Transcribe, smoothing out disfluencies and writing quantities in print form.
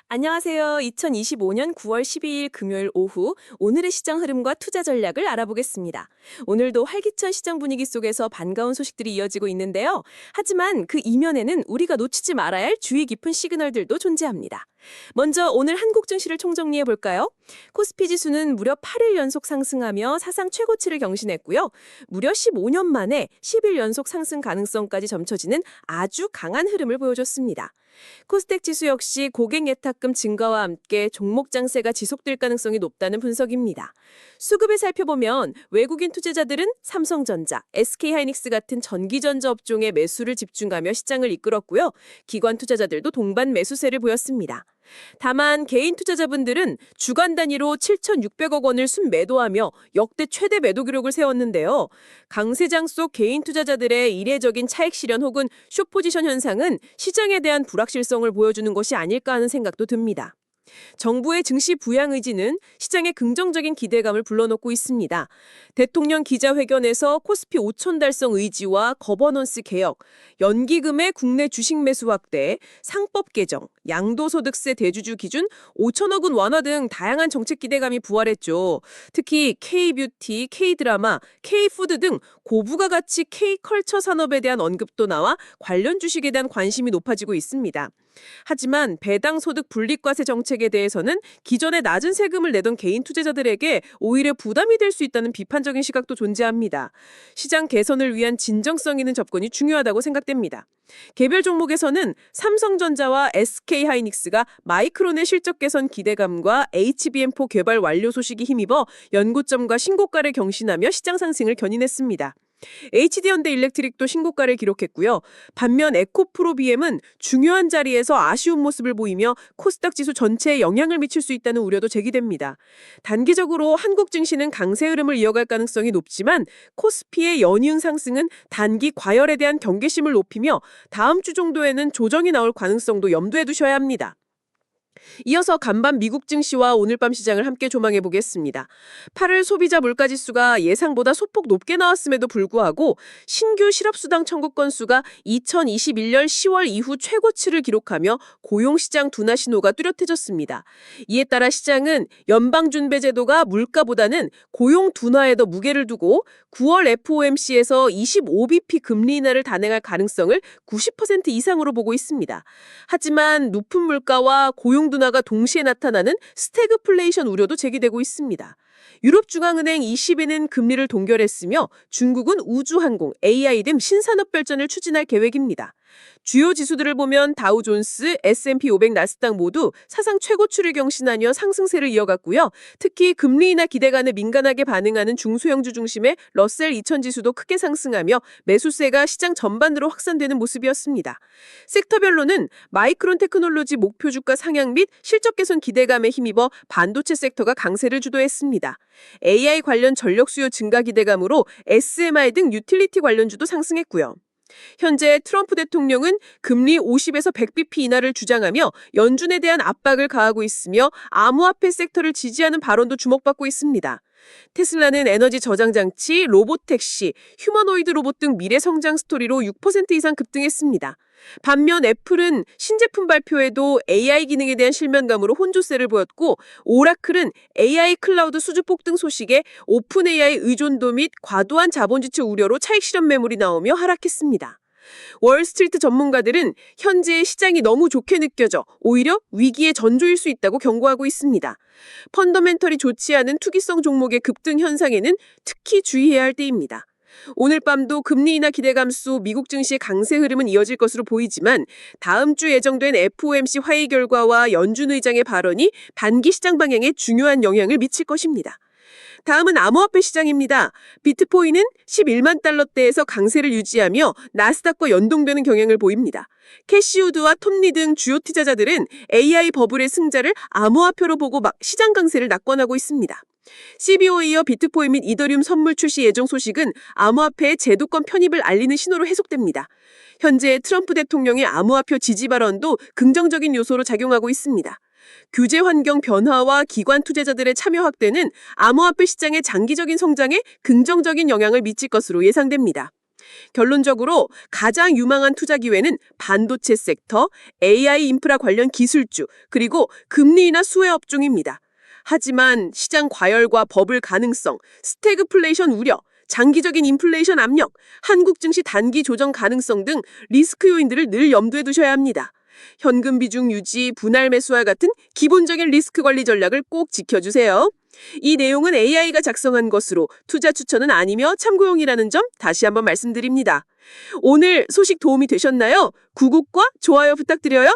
안녕하세요. 2025년 9월 12일 금요일 오후 오늘의 시장 흐름과 투자 전략을 알아보겠습니다. 오늘도 활기찬 시장 분위기 속에서 반가운 소식들이 이어지고 있는데요. 하지만 그 이면에는 우리가 놓치지 말아야 할 주의 깊은 시그널들도 존재합니다. 먼저 오늘 한국 증시를 총정리해 볼까요? 코스피 지수는 무려 8일 연속 상승하며 사상 최고치를 경신했고요. 무려 15년 만에 10일 연속 상승 가능성까지 점쳐지는 아주 강한 흐름을 보여줬습니다. 코스닥 지수 역시 고객 예탁금 증가와 함께 종목 장세가 지속될 가능성이 높다는 분석입니다. 수급을 살펴보면 외국인 투자자들은 삼성전자, SK하이닉스 같은 전기전자 업종에 매수를 집중하며 시장을 이끌었고요. 기관 투자자들도 동반 매수세를 보였습니다. 다만 개인 투자자분들은 주간 단위로 7,600억 원을 순매도하며 역대 최대 매도 기록을 세웠는데요. 강세장 속 개인 투자자들의 이례적인 차익 실현 혹은 숏포지션 현상은 시장에 대한 불확실성을 보여주는 것이 아닐까 하는 생각도 듭니다. 정부의 증시 부양 의지는 시장의 긍정적인 기대감을 불러넣고 있습니다. 대통령 기자회견에서 코스피 5천 달성 의지와 거버넌스 개혁, 연기금의 국내 주식 매수 확대, 상법 개정, 양도소득세 대주주 기준 5천억 원 완화 등 다양한 정책 기대감이 부활했죠. 특히 K뷰티, K드라마, K푸드 등 고부가 가치 K컬처 산업에 대한 언급도 나와 관련 주식에 대한 관심이 높아지고 있습니다. 하지만 배당 소득 분리과세 정책에 대해서는 기존에 낮은 세금을 내던 개인 투자자들에게 오히려 부담이 될 수 있다는 비판적인 시각도 존재합니다. 시장 개선을 위한 진정성 있는 접근이 중요하다고 생각됩니다. 개별 종목에서는 삼성전자와 SK하이닉스가 마이크론의 실적 개선 기대감과 HBM4 개발 완료 소식이 힘입어 연고점과 신고가를 경신하며 시장 상승을 견인했습니다. HD현대일렉트릭도 신고가를 기록했고요. 반면 에코프로비엠은 중요한 자리에서 아쉬운 모습을 보이며 코스닥 지수 전체에 영향을 미칠 수 있다는 우려도 제기됩니다. 단기적으로 한국 증시는 강세 흐름을 이어갈 가능성이 높지만 코스피의 연이은 상승은 단기 과열에 대한 경계심을 높이며 다음 주 정도에는 조정이 나올 가능성도 염두에 두셔야 합니다. 이어서 간밤 미국 증시와 오늘 밤 시장을 함께 조망해 보겠습니다. 8월 소비자 물가지수가 예상보다 소폭 높게 나왔음에도 불구하고 신규 실업수당 청구 건수가 2021년 10월 이후 최고치를 기록하며 고용시장 둔화 신호가 뚜렷해졌습니다. 이에 따라 시장은 연방준비제도가 물가보다는 고용 둔화에 더 무게를 두고 9월 FOMC에서 25bp 금리 인하를 단행할 가능성을 90% 이상으로 보고 있습니다. 하지만 높은 물가와 고용 둔화가 동시에 나타나는 스태그플레이션 우려도 제기되고 있습니다. 유럽중앙은행 ECB는 금리를 동결했으며 중국은 우주항공, AI 등 신산업 발전을 추진할 계획입니다. 주요 지수들을 보면 다우존스, S&P 500, 나스닥 모두 사상 최고치를 경신하며 상승세를 이어갔고요. 특히 금리 인하 기대감에 민감하게 반응하는 중소형주 중심의 러셀 2000 지수도 크게 상승하며 매수세가 시장 전반으로 확산되는 모습이었습니다. 섹터별로는 마이크론 테크놀로지 목표 주가 상향 및 실적 개선 기대감에 힘입어 반도체 섹터가 강세를 주도했습니다. AI 관련 전력 수요 증가 기대감으로 SMI 등 유틸리티 관련주도 상승했고요. 현재 트럼프 대통령은 금리 50에서 100bp 인하를 주장하며 연준에 대한 압박을 가하고 있으며 암호화폐 섹터를 지지하는 발언도 주목받고 있습니다. 테슬라는 에너지 저장 장치, 로봇택시, 휴머노이드 로봇 등 미래 성장 스토리로 6% 이상 급등했습니다. 반면 애플은 신제품 발표에도 AI 기능에 대한 실망감으로 혼조세를 보였고 오라클은 AI 클라우드 수주 폭등 소식에 오픈 AI 의존도 및 과도한 자본 지출 우려로 차익 실현 매물이 나오며 하락했습니다. 월스트리트 전문가들은 현재 시장이 너무 좋게 느껴져 오히려 위기의 전조일 수 있다고 경고하고 있습니다. 펀더멘털이 좋지 않은 투기성 종목의 급등 현상에는 특히 주의해야 할 때입니다. 오늘 밤도 금리 인하 기대감 속 미국 증시의 강세 흐름은 이어질 것으로 보이지만 다음 주 예정된 FOMC 화의 결과와 연준 의장의 발언이 단기 시장 방향에 중요한 영향을 미칠 것입니다. 다음은 암호화폐 시장입니다. 비트코인은 11만 달러대에서 강세를 유지하며 나스닥과 연동되는 경향을 보입니다. 캐시우드와 톱니 등 주요 투자자들은 AI 버블의 승자를 암호화폐로 보고 시장 강세를 낙관하고 있습니다. CBO에 이어 비트코인 및 이더리움 선물 출시 예정 소식은 암호화폐의 제도권 편입을 알리는 신호로 해석됩니다. 현재 트럼프 대통령의 암호화폐 지지 발언도 긍정적인 요소로 작용하고 있습니다. 규제 환경 변화와 기관 투자자들의 참여 확대는 암호화폐 시장의 장기적인 성장에 긍정적인 영향을 미칠 것으로 예상됩니다. 결론적으로 가장 유망한 투자 기회는 반도체 섹터, AI 인프라 관련 기술주, 그리고 금리 인하 수혜 업종입니다. 하지만 시장 과열과 버블 가능성, 스태그플레이션 우려, 장기적인 인플레이션 압력, 한국 증시 단기 조정 가능성 등 리스크 요인들을 늘 염두에 두셔야 합니다. 현금 비중 유지, 분할 매수와 같은 기본적인 리스크 관리 전략을 꼭 지켜주세요. 이 내용은 AI가 작성한 것으로 투자 추천은 아니며 참고용이라는 점 다시 한번 말씀드립니다. 오늘 소식 도움이 되셨나요? 구독과 좋아요 부탁드려요.